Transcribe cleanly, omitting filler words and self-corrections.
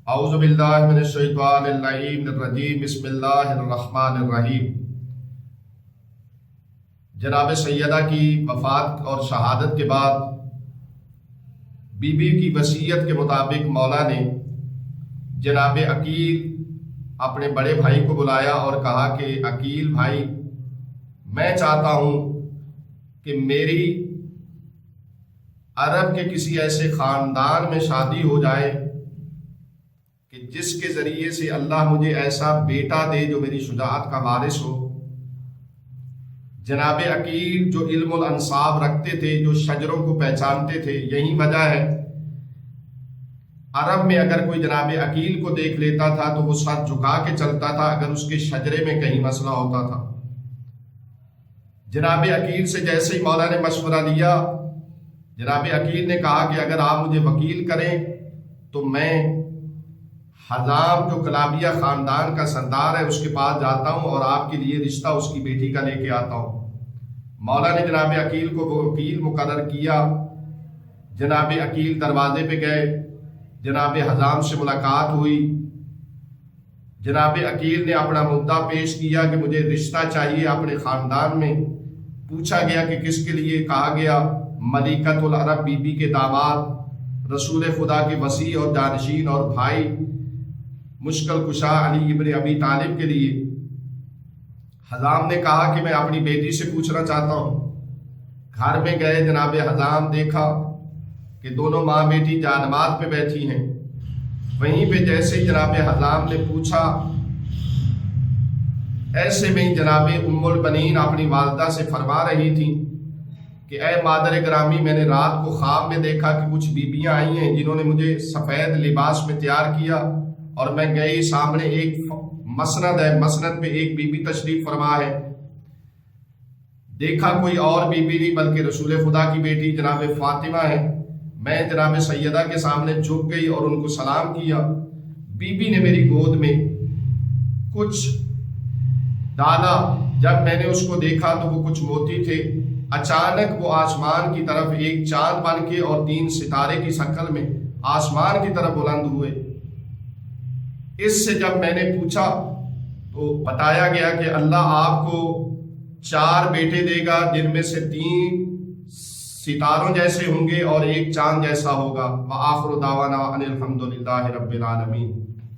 اعوذ باللہ من الشیطان اللعین الرجیم بسم اللہ الرحمن الرحیم۔ جناب سیدہ کی وفات اور شہادت کے بعد بی بی کی وصیت کے مطابق مولا نے جناب عقیل اپنے بڑے بھائی کو بلایا اور کہا کہ عقیل بھائی، میں چاہتا ہوں کہ میری عرب کے کسی ایسے خاندان میں شادی ہو جائے کہ جس کے ذریعے سے اللہ مجھے ایسا بیٹا دے جو میری شجاعت کا وارث ہو۔ جناب عقیل جو علم الانصاب رکھتے تھے، جو شجروں کو پہچانتے تھے، یہی وجہ ہے عرب میں اگر کوئی جناب عقیل کو دیکھ لیتا تھا تو وہ سر جھکا کے چلتا تھا اگر اس کے شجرے میں کہیں مسئلہ ہوتا تھا۔ جناب عقیل سے جیسے ہی مولا نے مشورہ لیا، جناب عقیل نے کہا کہ اگر آپ مجھے وکیل کریں تو میں حزام جو کلابیہ خاندان کا سردار ہے اس کے پاس جاتا ہوں اور آپ کے لیے رشتہ اس کی بیٹی کا لے کے آتا ہوں۔ مولا نے جناب عقیل کو وکیل مقرر کیا۔ جناب عقیل دروازے پہ گئے، جناب حزام سے ملاقات ہوئی۔ جناب عقیل نے اپنا مدعا پیش کیا کہ مجھے رشتہ چاہیے اپنے خاندان میں۔ پوچھا گیا کہ کس کے لیے؟ کہا گیا ملکۃ العرب بی بی کے داماد، رسول خدا کے وصی اور جانشین اور بھائی مشکل کشا علی ابن ابی طالب کے لیے۔ حزام نے کہا کہ میں اپنی بیٹی سے پوچھنا چاہتا ہوں۔ گھر میں گئے، جناب حزام دیکھا کہ دونوں ماں بیٹی جانماز پہ بیٹھی ہیں۔ وہیں پہ جیسے ہی جناب حزام نے پوچھا، ایسے میں جناب ام البنین اپنی والدہ سے فرما رہی تھیں کہ اے مادر گرامی، میں نے رات کو خواب میں دیکھا کہ کچھ بیبیاں آئی ہیں جنہوں نے مجھے سفید لباس میں تیار کیا اور میں گئی، سامنے ایک مسند ہے، مسند پہ ایک بی بی تشریف فرما ہے۔ دیکھا کوئی اور بی بی نہیں بلکہ رسول خدا کی بیٹی جناب فاطمہ ہے۔ میں جناب سیدہ کے سامنے جھک گئی اور ان کو سلام کیا۔ بی بی نے میری گود میں کچھ ڈالا۔ جب میں نے اس کو دیکھا تو وہ کچھ موتی تھے۔ اچانک وہ آسمان کی طرف ایک چاند بن کے اور 3 ستارے کی شکل میں آسمان کی طرف بلند ہوئے۔ اس سے جب میں نے پوچھا تو بتایا گیا کہ اللہ آپ کو 4 بیٹے دے گا جن میں سے 3 ستاروں جیسے ہوں گے اور 1 چاند جیسا ہوگا۔ وآخر دعوانا ان الحمد للہ رب العالمین۔